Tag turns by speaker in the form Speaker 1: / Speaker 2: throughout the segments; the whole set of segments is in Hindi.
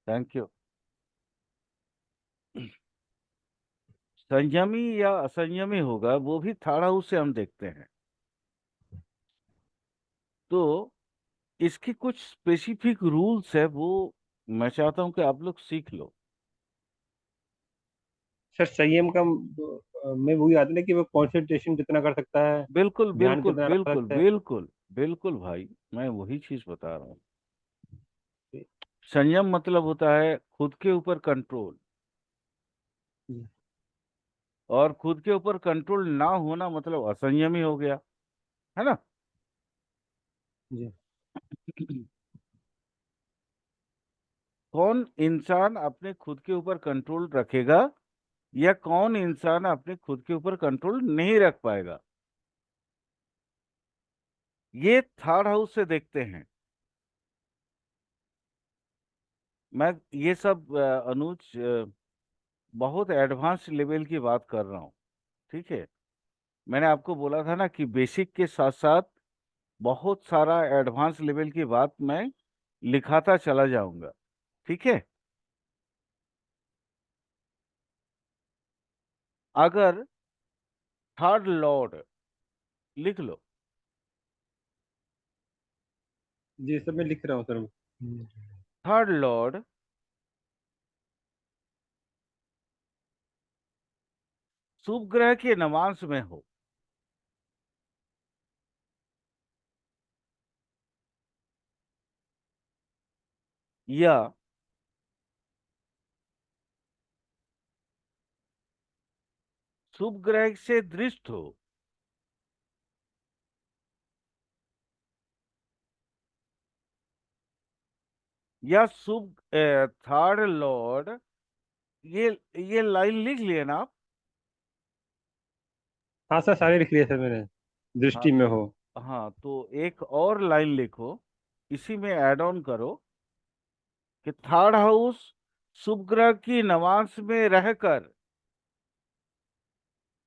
Speaker 1: Thank you. संयमी या असंयमी होगा वो भी थर्ड हाउस से हम देखते हैं। तो इसकी कुछ स्पेसिफिक रूल्स है, वो मैं चाहता हूं कि आप लोग सीख लो।
Speaker 2: सर संयम का में वही आता है ना कि वो कंसंट्रेशन कितना कर सकता है,
Speaker 1: बिल्कुल
Speaker 2: ध्यान
Speaker 1: बिल्कुल
Speaker 2: कितना रख
Speaker 1: बिल्कुल
Speaker 2: सकता है।
Speaker 1: बिल्कुल। बिल्कुल भाई, मैं वही चीज बता रहा हूँ। संयम मतलब होता है खुद के ऊपर कंट्रोल,
Speaker 2: जी।
Speaker 1: और खुद के ऊपर कंट्रोल ना होना मतलब असंयमी हो गया, है ना।
Speaker 2: जी।
Speaker 1: कौन इंसान अपने खुद के ऊपर कंट्रोल रखेगा या कौन इंसान अपने खुद के ऊपर कंट्रोल नहीं रख पाएगा, ये थर्ड हाउस से देखते हैं। मैं ये सब अनुज बहुत एडवांस लेवल की बात कर रहा हूँ। ठीक है। मैंने आपको बोला था ना कि बेसिक के साथ साथ बहुत सारा एडवांस लेवल की बात मैं लिखाता चला जाऊंगा। ठीक है। अगर थर्ड लॉर्ड, लिख लो,
Speaker 2: जी सब मैं लिख रहा हूँ सर।
Speaker 1: थर्ड लॉर्ड शुभ ग्रह के नवांश में हो, या शुभ ग्रह से दृष्ट हो, या शुभ, थर्ड लॉर्ड, ये ये लाइन लिख लिए ना आप।
Speaker 2: हाँ सर सारे लिख लिए सर मैंने,
Speaker 1: हाँ
Speaker 2: दृष्टि में
Speaker 1: तो,
Speaker 2: हो।
Speaker 1: हाँ तो एक और लाइन लिखो, इसी में ऐड ऑन करो कि थर्ड हाउस शुभ ग्रह की नवांश में रहकर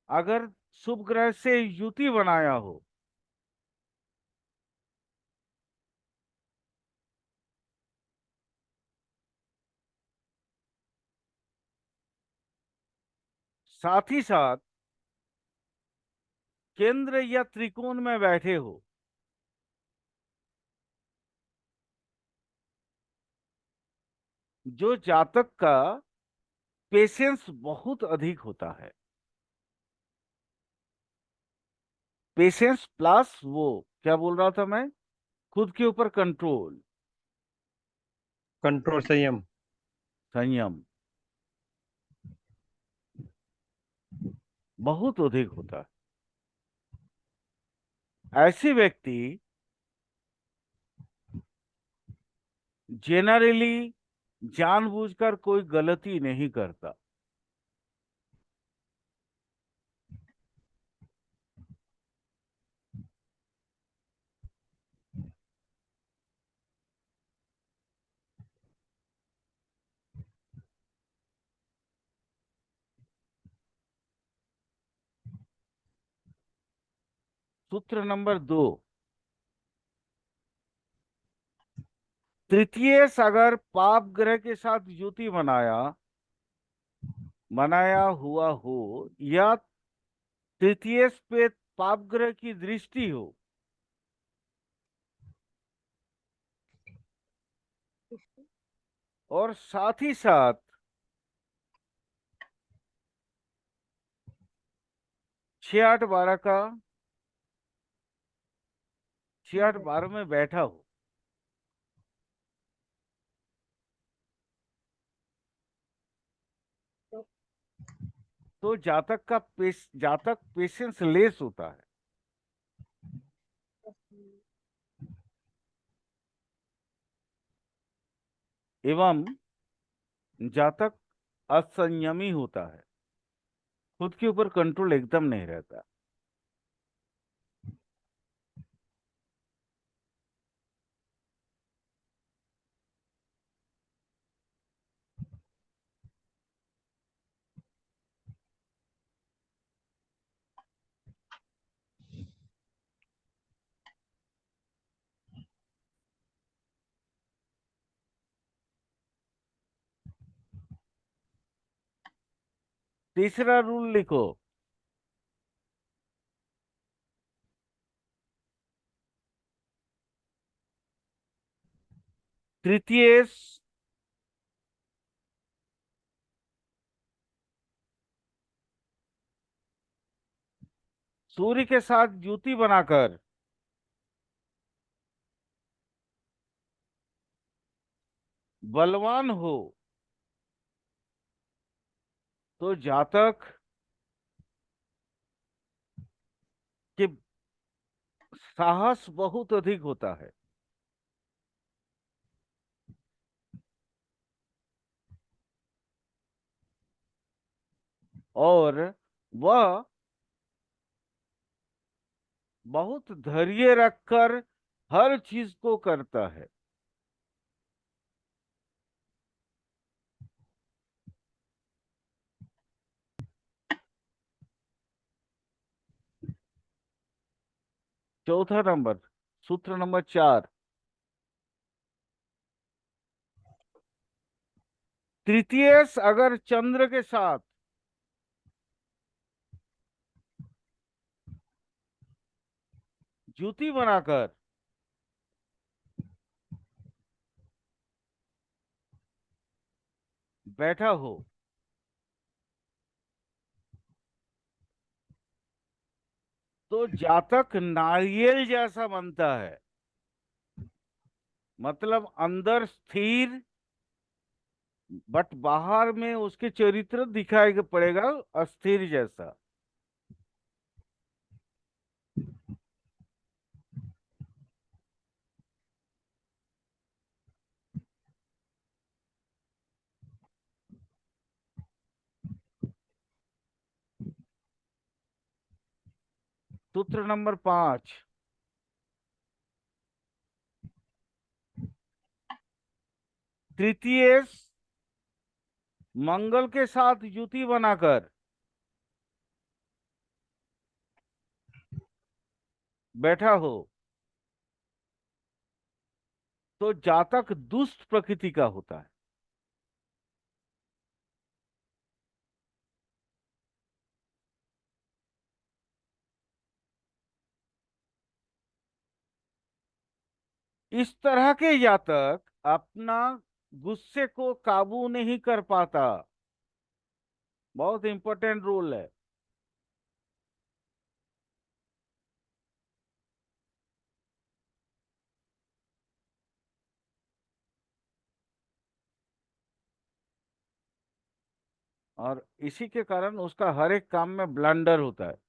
Speaker 1: अगर शुभ ग्रह से युति बनाया हो, साथ ही साथ केंद्र या त्रिकोण में बैठे हो, जो जातक का पेशेंस बहुत अधिक होता है। पेशेंस प्लस वो, क्या बोल रहा था मैं, खुद के ऊपर कंट्रोल,
Speaker 2: कंट्रोल संयम।
Speaker 1: संयम बहुत अधिक होता है। ऐसे व्यक्ति जेनरली जानबूझकर कोई गलती नहीं करता। सूत्र नंबर 2, तृतीय अगर पाप ग्रह के साथ युति बनाया हुआ हो, या तृतीय पे पाप ग्रह की दृष्टि हो, और साथ ही साथ 6 8 12 का 6 8 12 में बैठा हो, तो जातक पेशेंस लेस होता है, एवं जातक असंयमी होता है, खुद के ऊपर कंट्रोल एकदम नहीं रहता। तीसरा रूल लिखो। तृतीय सूर्य के साथ युति बनाकर बलवान हो तो जातक के साहस बहुत अधिक होता है और वह बहुत धैर्य रखकर हर चीज को करता है। चौथा नंबर, सूत्र नंबर 4। तृतीय अगर चंद्र के साथ युति बनाकर बैठा हो तो जातक नारियल जैसा बनता है। मतलब अंदर स्थिर, बट बाहर में उसके चरित्र दिखाई पड़ेगा अस्थिर जैसा। सूत्र नंबर 5। तृतीय मंगल के साथ युति बनाकर बैठा हो तो जातक दुष्ट प्रकृति का होता है। इस तरह के जातक अपना गुस्से को काबू नहीं कर पाता। बहुत इंपॉर्टेंट रोल है। और इसी के कारण उसका हर एक काम में ब्लंडर होता है।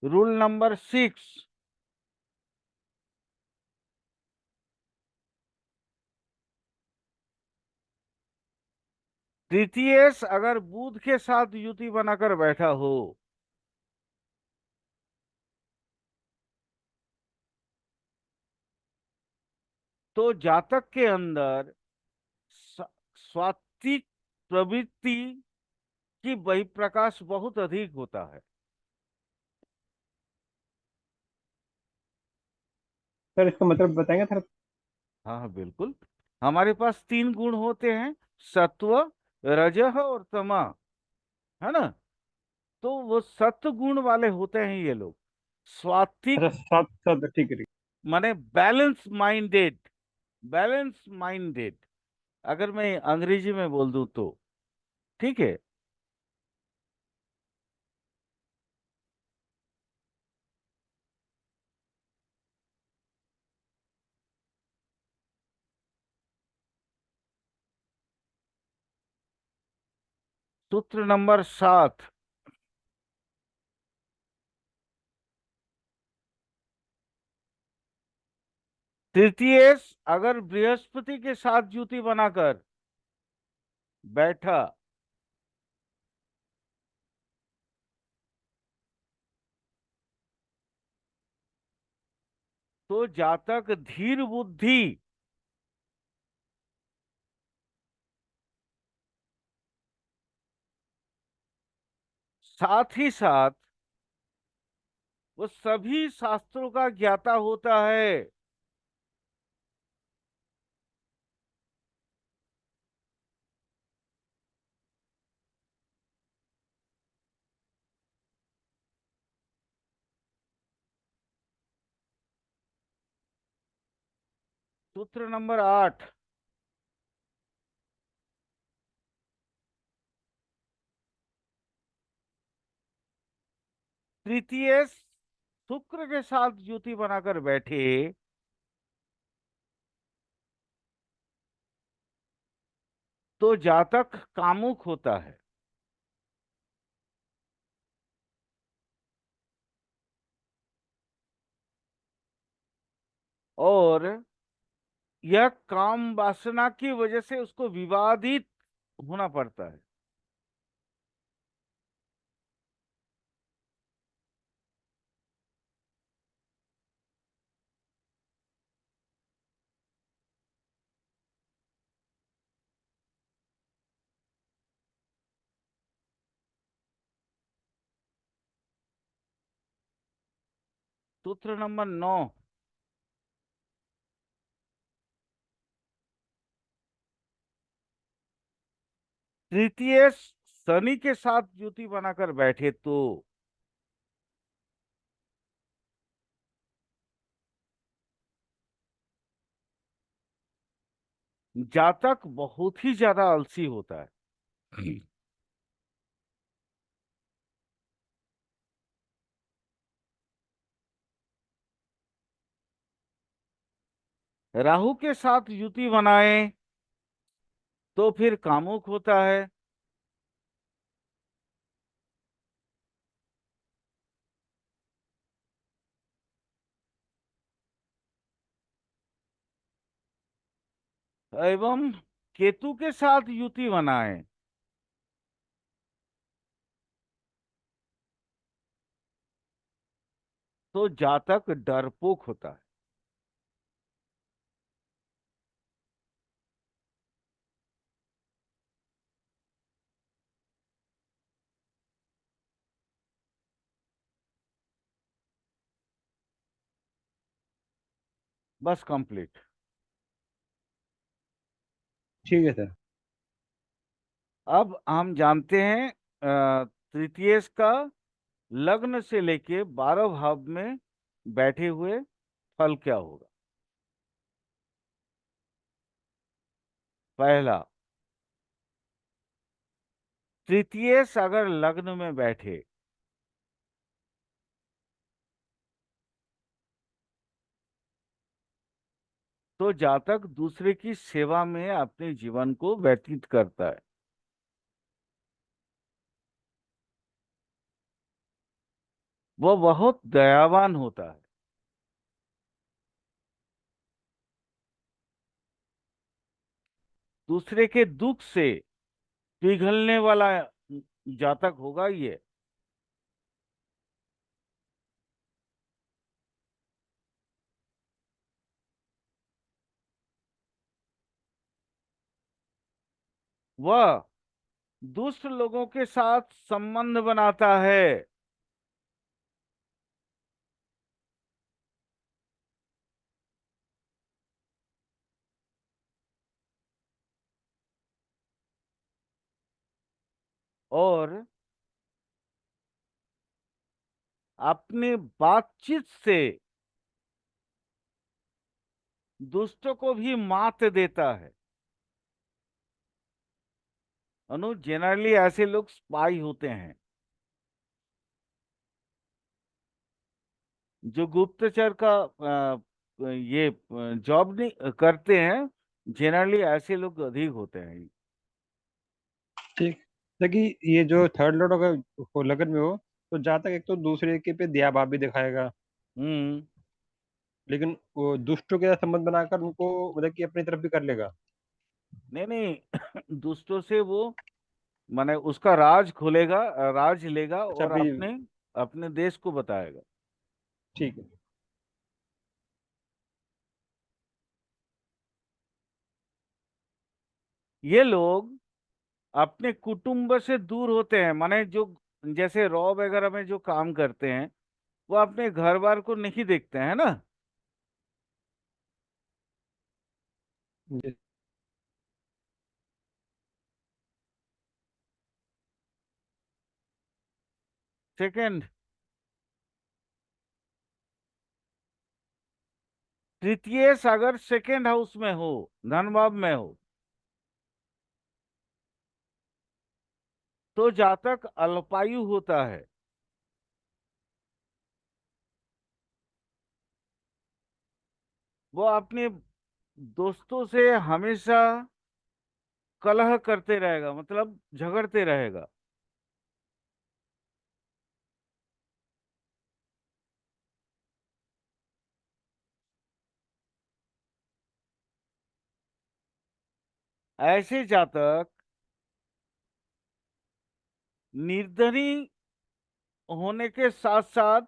Speaker 1: Rule number 6। तृतीय अगर बुध के साथ युति बनाकर बैठा हो तो जातक के अंदर सात्विक प्रवृत्ति की बहिप्रकाश बहुत अधिक होता है।
Speaker 2: सर इसका मतलब बताएंगे सर?
Speaker 1: हाँ हाँ बिल्कुल। हमारे पास 3 गुण होते हैं, सत्व, रजह और तमः, है ना। तो वो सत्व गुण वाले होते हैं ये लोग। सात्विक
Speaker 2: अच्छा, सात सात, ठीक है ठीक
Speaker 1: माने बैलेंस माइंडेड। बैलेंस माइंडेड अगर मैं अंग्रेजी में बोल दूं तो ठीक है। सूत्र नंबर 7। तृतीय अगर बृहस्पति के साथ युति बनाकर बैठा तो जातक धीर बुद्धि, साथ ही साथ वो सभी शास्त्रों का ज्ञाता होता है। सूत्र नंबर 8। तृतीय शुक्र के साथ युति बनाकर बैठे तो जातक कामुक होता है। और यह काम वासना की वजह से उसको विवादित होना पड़ता है। सूत्र नंबर 9। तृतीय शनि के साथ युति बनाकर बैठे तो जातक बहुत ही ज्यादा आलसी होता है। राहु के साथ युति बनाए तो फिर कामुक होता है। एवं केतु के साथ युति बनाए तो जातक डरपोक होता है। बस कंप्लीट।
Speaker 2: ठीक है सर।
Speaker 1: अब हम जानते हैं तृतीय का लग्न से लेके 12 भाव में बैठे हुए फल क्या होगा। पहला, तृतीय अगर लग्न में बैठे तो जातक दूसरे की सेवा में अपने जीवन को व्यतीत करता है। वह बहुत दयावान होता है। दूसरे के दुख से पिघलने वाला जातक होगा ये। वह दुष्ट लोगों के साथ संबंध बनाता है। और अपनी बातचीत से दुष्टों को भी मात देता है। अनुज, जनरली ऐसे लोग स्पाई होते हैं जो गुप्तचर का ये जॉब नहीं करते हैं। जनरली ऐसे लोग अधिक होते हैं।
Speaker 2: ठीक। देखिए ये जो थर्ड लॉर्ड अगर हो लगन में हो तो जहाँ तक एक तो दूसरे के पे दया भाव भी दिखाएगा,
Speaker 1: हम्म।
Speaker 2: लेकिन वो दुष्टों के साथ संबंध बनाकर उनको मतलब कि अपनी तरफ भी कर लेगा।
Speaker 1: नहीं नहीं, दुष्टों से वो माने उसका राज खोलेगा, राज लेगा
Speaker 2: अच्छा
Speaker 1: और
Speaker 2: भी।
Speaker 1: अपने अपने देश को बताएगा।
Speaker 2: ठीक है।
Speaker 1: ये लोग अपने कुटुंब से दूर होते हैं, माने जो जैसे रॉ वगैरह में जो काम करते हैं वो अपने घर बार को नहीं देखते हैं ना।
Speaker 2: जी।
Speaker 1: सेकंड, तृतीय अगर सेकंड हाउस में हो, धन भाव में हो, तो जातक अल्पायु होता है। वो अपने दोस्तों से हमेशा कलह करते रहेगा, मतलब झगड़ते रहेगा। ऐसे जातक निर्धनी होने के साथ साथ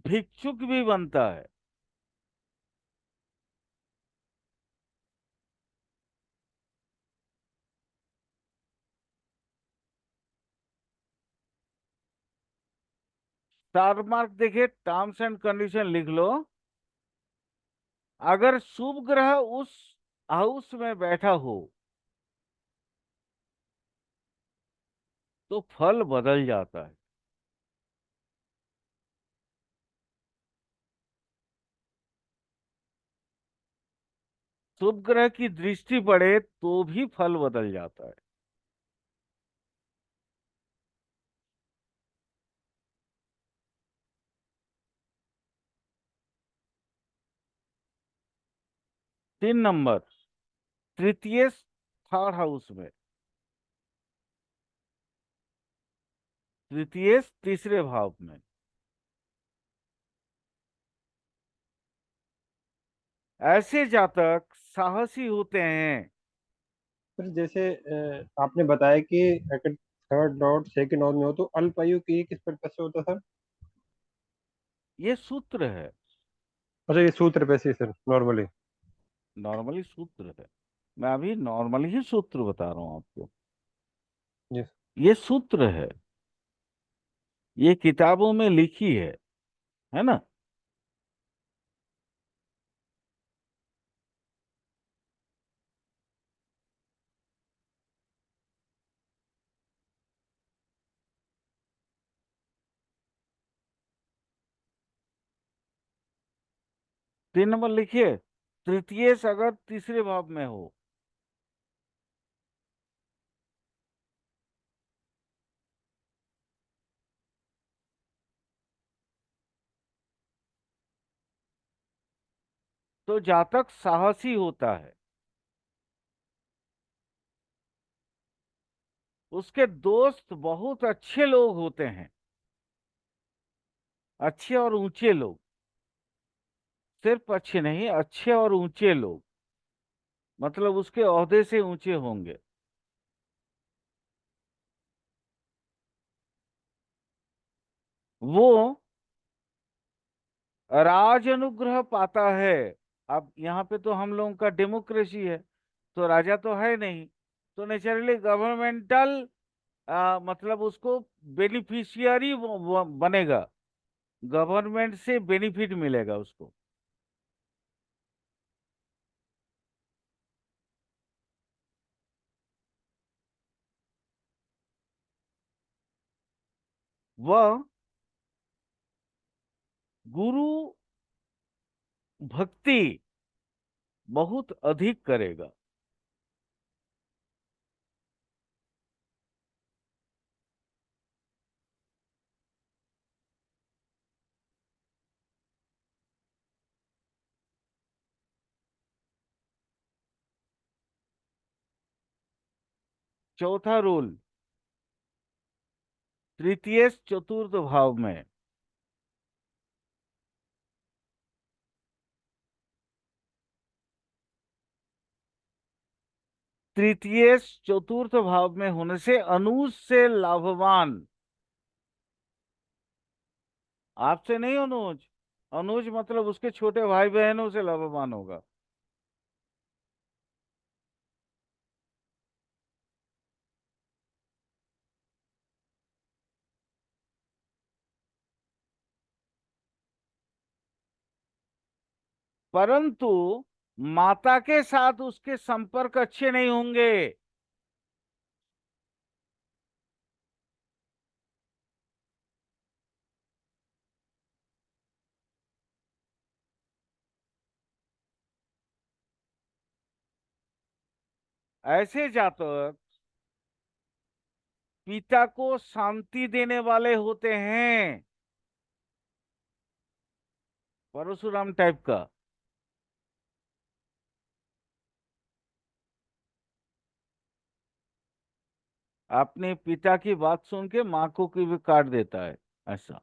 Speaker 1: भिक्षुक भी बनता है। स्टार मार्क देखिए, टर्म्स एंड कंडीशन लिख लो। अगर शुभ ग्रह उस हाउस में बैठा हो तो फल बदल जाता है। शुभ ग्रह की दृष्टि पड़े तो भी फल बदल जाता है। तीन नंबर, तृतीय थर्ड हाउस में, तृतीय तीसरे भाव में। ऐसे जातक साहसी होते हैं।
Speaker 2: फिर जैसे आपने बताया कि अगर थर्ड लॉर्ड सेकंड हाउस में हो तो अल्पायु की किस पर्पज से होता सर?
Speaker 1: ये सूत्र है,
Speaker 2: अच्छा, ये सूत्र पे से सर नॉर्मली।
Speaker 1: नॉर्मली सूत्र है। मैं अभी नॉर्मली ही सूत्र बता रहा हूं आपको।
Speaker 2: जी।
Speaker 1: ये सूत्र है, ये किताबों में लिखी है ना। 3 नंबर लिखिए, तृतीय अगर तीसरे भाव में हो। तो जातक साहसी होता है। उसके दोस्त बहुत अच्छे लोग होते हैं, अच्छे और ऊंचे लोग। सिर्फ अच्छे नहीं, अच्छे और ऊंचे लोग, मतलब उसके ओहदे से ऊंचे होंगे। वो राज अनुग्रह पाता है। अब यहाँ पे तो हम लोगों का डेमोक्रेसी है, तो राजा तो है नहीं, तो नेचुरली गवर्नमेंटल मतलब उसको बेनिफिशियरी वो बनेगा। गवर्नमेंट से बेनिफिट मिलेगा उसको। वह गुरु भक्ति बहुत अधिक करेगा। चौथा रूल, तृतीय चतुर्थ भाव में। तृतीय चतुर्थ भाव में होने से अनुज से लाभवान। आपसे नहीं अनुज, अनुज मतलब उसके छोटे भाई बहनों से लाभवान होगा। परंतु माता के साथ उसके संपर्क अच्छे नहीं होंगे। ऐसे जातक पिता को शांति देने वाले होते हैं, परशुराम टाइप का। अपने पिता की बात सुन के माँ को की भी काट देता है, ऐसा।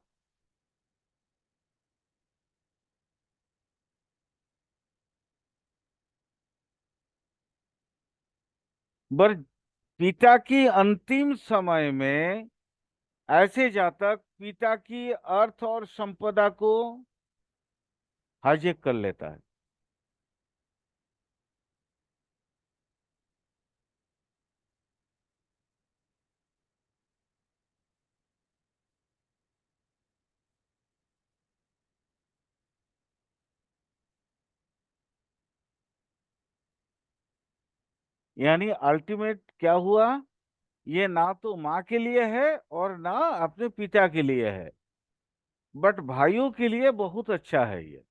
Speaker 1: पर पिता की अंतिम समय में ऐसे जातक पिता की अर्थ और संपदा को हाइजेक कर लेता है। यानी अल्टीमेट क्या हुआ, ये ना तो माँ के लिए है और ना अपने पिता के लिए है, बट भाइयों के लिए बहुत अच्छा है ये,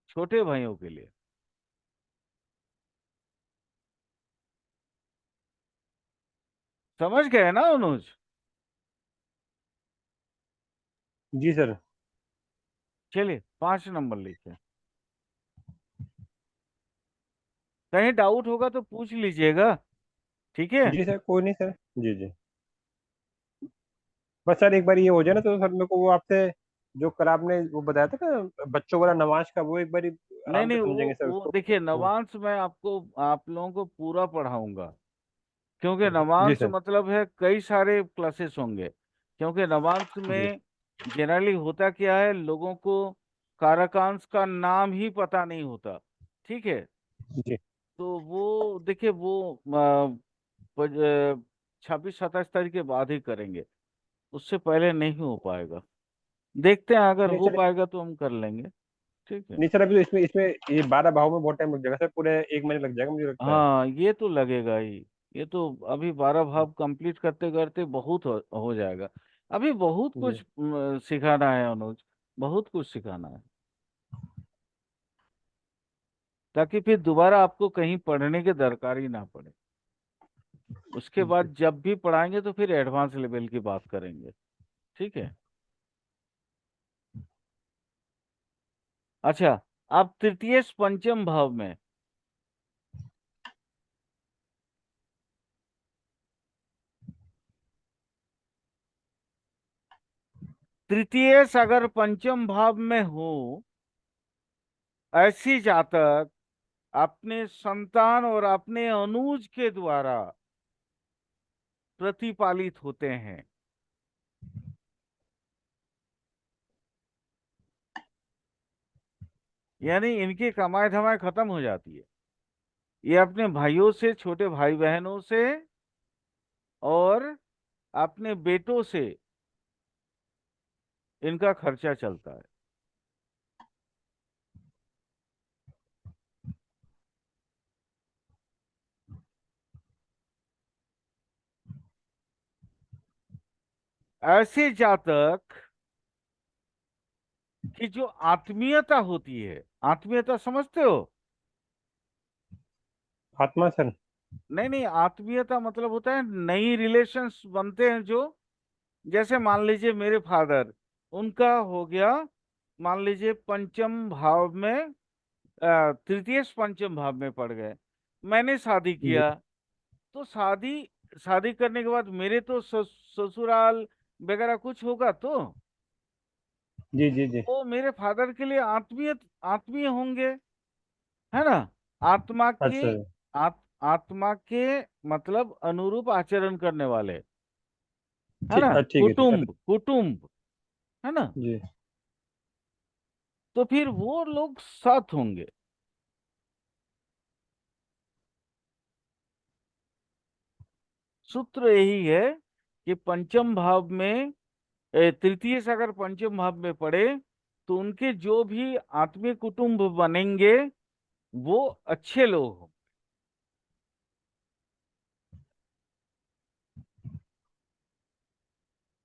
Speaker 1: छोटे भाइयों के लिए। समझ गए ना अनुज?
Speaker 2: जी सर।
Speaker 1: चलिए 5 नंबर लिखे। कहीं डाउट होगा तो पूछ लीजिएगा, ठीक है।
Speaker 2: जी सर, कोई नहीं सर। जी जी। बस सर एक बार ये हो जाए ना तो सर मेरे को वो आपसे जो कल आपने वो बताया था ना बच्चों वाला नमाज का, वो एक बार
Speaker 1: नहीं
Speaker 2: आराम से
Speaker 1: नहीं,
Speaker 2: समझेंगे सर
Speaker 1: वो
Speaker 2: उसको।
Speaker 1: देखिए,
Speaker 2: वो
Speaker 1: नवांश मैं आपको, आप लोगों को पूरा पढ़ाऊंगा, क्योंकि
Speaker 2: जी
Speaker 1: नवांश
Speaker 2: सर।
Speaker 1: मतलब है कई सारे क्लासेस होंगे। क्योंकि नवांश
Speaker 2: जी
Speaker 1: में जनरली होता क्या है, लोगों को कारकांश का नाम ही पता नहीं होता, ठीक है।
Speaker 2: जी।
Speaker 1: तो वो देखिए, वो 26-27 तारीख के बाद ही करेंगे, उससे पहले नहीं हो पाएगा। देखते हैं, अगर
Speaker 2: नहीं
Speaker 1: हो
Speaker 2: सर।
Speaker 1: पाएगा तो हम कर लेंगे, ठीक है।
Speaker 2: नहीं सर, अभी तो इसमें इसमें ये 12 भाव में बहुत टाइम लग जाएगा सर, पूरे 1 महीने लग जाएगा मुझे लगता है।
Speaker 1: हाँ, ये तो लगेगा ही। ये तो अभी 12 भाव कंप्लीट करते करते बहुत हो जाएगा। अभी बहुत
Speaker 2: जी
Speaker 1: कुछ सिखाना है अनुज, बहुत कुछ सिखाना है, ताकि फिर दोबारा आपको कहीं पढ़ने की दरकार ही ना पड़े। उसके
Speaker 2: जी।
Speaker 1: बाद जब भी पढ़ाएंगे तो फिर एडवांस लेवल की बात करेंगे, ठीक है। अच्छा, आप तृतीय पंचम भाव में, तृतीय अगर पंचम भाव में हो, ऐसी जातक अपने संतान और अपने अनुज के द्वारा प्रतिपालित होते हैं। यानी इनकी कमाई धमाई खत्म हो जाती है, ये अपने भाइयों से, छोटे भाई बहनों से और अपने बेटों से इनका खर्चा चलता है। ऐसे जातक की जो आत्मीयता होती है, आत्मीयता समझते हो?
Speaker 2: आत्मा सर।
Speaker 1: नहीं नहीं, आत्मीयता मतलब होता है नई रिलेशंस बनते हैं जो, जैसे मान लीजिए मेरे फादर, उनका हो गया, मान लीजिए पंचम भाव में, तृतीय पंचम भाव में पड़ गए, मैंने शादी
Speaker 2: जी
Speaker 1: किया। तो शादी शादी करने के बाद मेरे तो ससुराल वगैरह कुछ होगा,
Speaker 2: जी जी जी।
Speaker 1: तो मेरे फादर के लिए आत्मीय, आत्मीय होंगे, है ना। आत्मा के,
Speaker 2: अच्छा।
Speaker 1: आत्मा के मतलब अनुरूप आचरण करने वाले, है
Speaker 2: ठीक,
Speaker 1: ना,
Speaker 2: ठीक है, ठीक है।
Speaker 1: कुटुंब कुटुंब, है ना।
Speaker 2: जी।
Speaker 1: तो फिर वो लोग साथ होंगे। सूत्र यही है कि पंचम भाव में तृतीय से अगर पंचम भाव में पड़े तो उनके जो भी आत्मीय कुटुंब बनेंगे वो अच्छे लोग हों।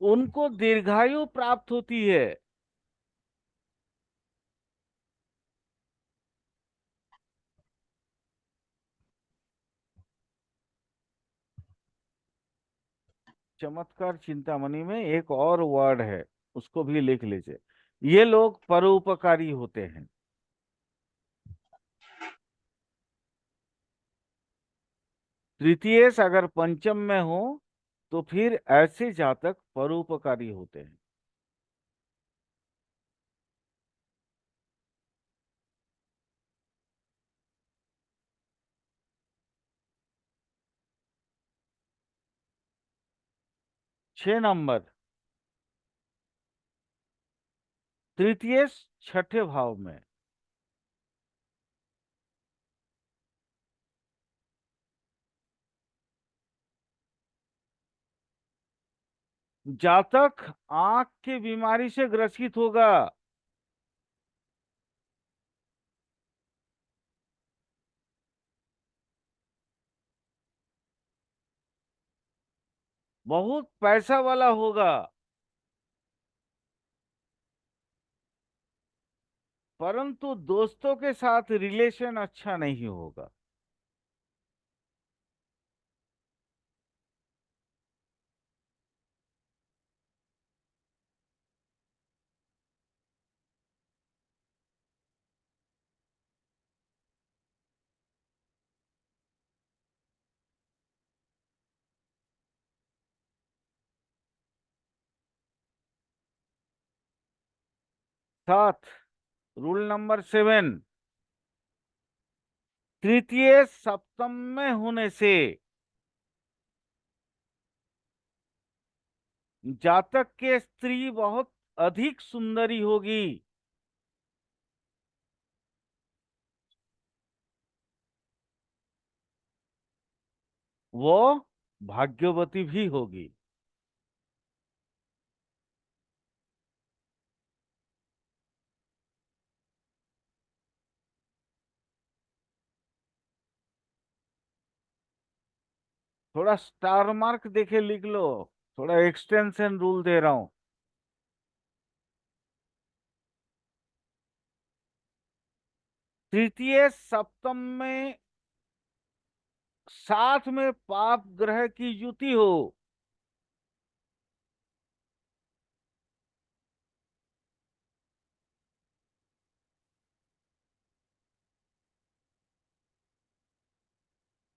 Speaker 1: उनको दीर्घायु प्राप्त होती है। चमत्कार चिंतामणि में एक और वर्ड है, उसको भी लिख लीजिए। ये लोग परोपकारी होते हैं। तृतीय से अगर पंचम में हो तो फिर ऐसे जातक परोपकारी होते हैं। 6 नंबर, तृतीय छठे भाव में। जातक आंख की बीमारी से ग्रसित होगा। बहुत पैसा वाला होगा, परंतु दोस्तों के साथ रिलेशन अच्छा नहीं होगा। साथ, रूल नंबर 7, तृतीय सप्तम में होने से जातक के स्त्री बहुत अधिक सुंदरी होगी। वो भाग्यवती भी होगी। 'स्टार मार्क देखे लिख लो, थोड़ा एक्सटेंशन रूल दे रहा हूं। तृतीय सप्तम में साथ में पाप ग्रह की युति हो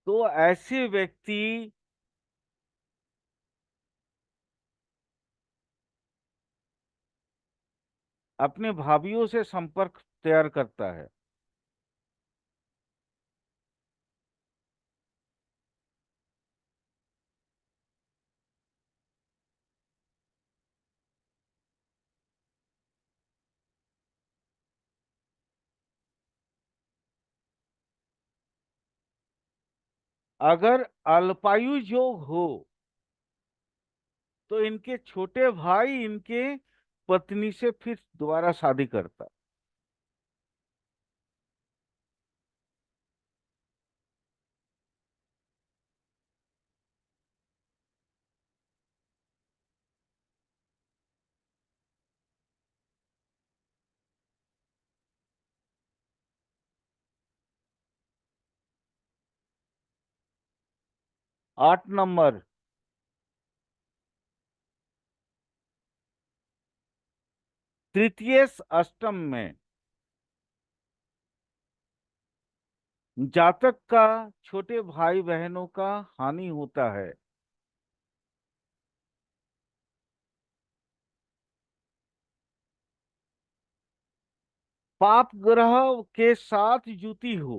Speaker 1: तो ऐसे व्यक्ति अपने भाभीियों से संपर्क तैयार करता है। अगर अल्पायु योग हो तो इनके छोटे भाई इनके पत्नी से फिर दोबारा शादी करता। 8 नंबर, तृतीय अष्टम में जातक का छोटे भाई बहनों का हानि होता है। पाप ग्रह के साथ युति हो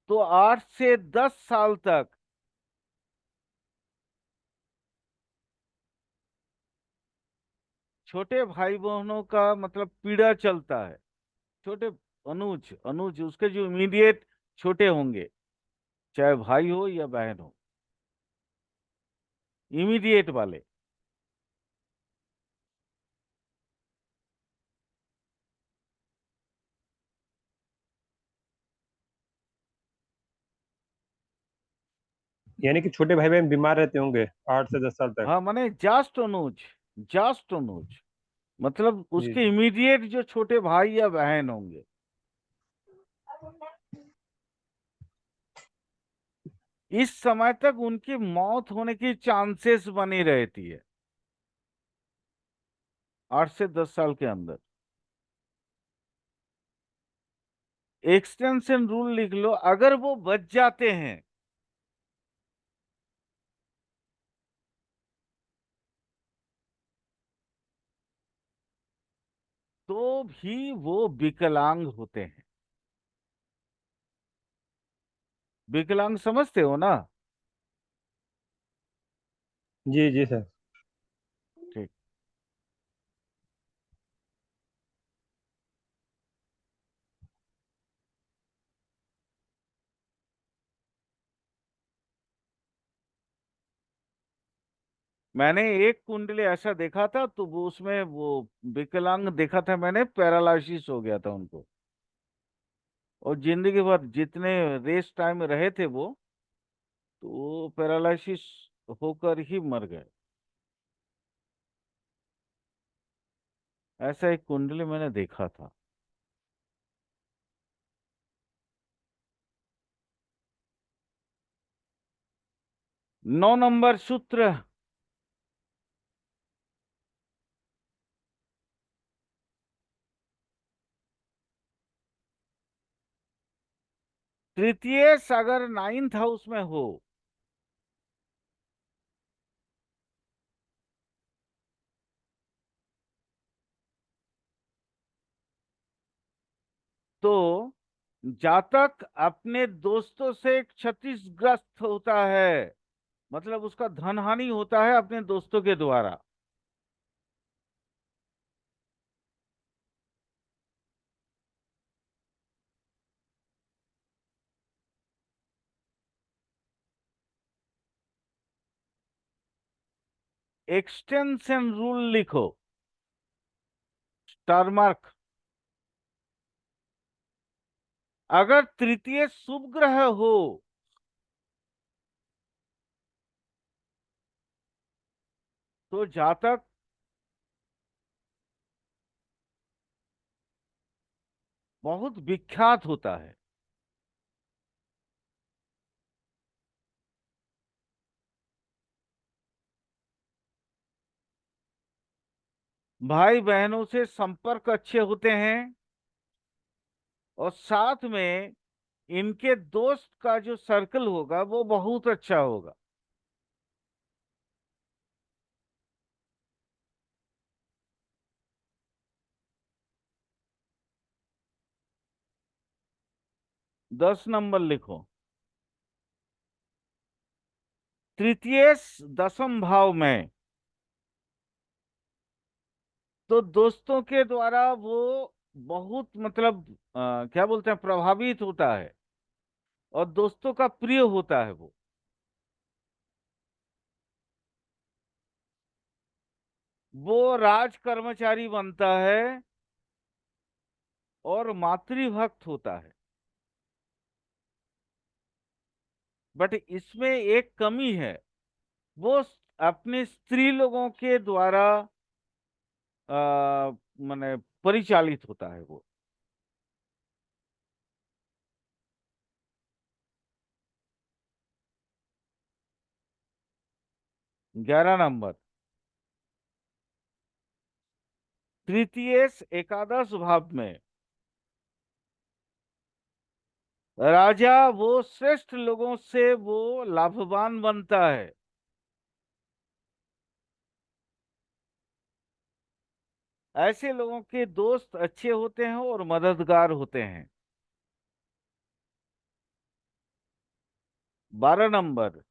Speaker 1: तो 8 से 10 साल तक छोटे भाई बहनों का मतलब पीड़ा चलता है। छोटे अनुज अनुज उसके जो इमीडिएट छोटे होंगे चाहे भाई हो या बहन हो, इमीडिएट वाले।
Speaker 2: यानी कि छोटे भाई बहन बीमार रहते होंगे 8 से 10 साल तक।
Speaker 1: हाँ, माने जस्ट अनुज, जस्ट अनुज, मतलब
Speaker 2: जी
Speaker 1: उसके
Speaker 2: जी।
Speaker 1: इमीडिएट जो छोटे भाई या बहन होंगे, इस समय तक उनकी मौत होने की चांसेस बनी रहती है, 8 से 10 साल के अंदर। एक्सटेंशन रूल लिख लो, अगर वो बच जाते हैं तो भी वो विकलांग होते हैं। विकलांग समझते हो ना?
Speaker 2: जी जी सर।
Speaker 1: ठीक। मैंने एक कुंडली ऐसा देखा था, तो वो उसमें वो विकलांग देखा था मैंने, पैरालिसिस हो गया था उनको, और जिंदगी भर जितने रेस टाइम रहे थे वो, तो वो पैरालिसिस होकर ही मर गए। ऐसा एक कुंडली मैंने देखा था। 9 नंबर सूत्र। तृतीय अगर 9th हाउस में हो, तो जातक अपने दोस्तों से क्षतिग्रस्त होता है, मतलब उसका धन हानि होता है अपने दोस्तों के द्वारा। एक्सटेंशन रूल लिखो, स्टार मार्क। अगर तृतीय शुभ ग्रह हो तो जातक बहुत विख्यात होता है। भाई बहनों से संपर्क अच्छे होते हैं, और साथ में इनके दोस्त का जो सर्कल होगा वो बहुत अच्छा होगा। दस नंबर लिखो, तृतीय दसम भाव में, तो दोस्तों के द्वारा वो बहुत मतलब क्या बोलते हैं, प्रभावित होता है, और दोस्तों का प्रिय होता है वो राज कर्मचारी बनता है और मातृभक्त होता है। बट इसमें एक कमी है, वो अपने स्त्री लोगों के द्वारा माने परिचालित होता है वो। 11 नंबर, तृतीय एकादश भाव में, राजा वो श्रेष्ठ लोगों से वो लाभवान बनता है। ऐसे लोगों के दोस्त अच्छे होते हैं और मददगार होते हैं। 12 नंबर,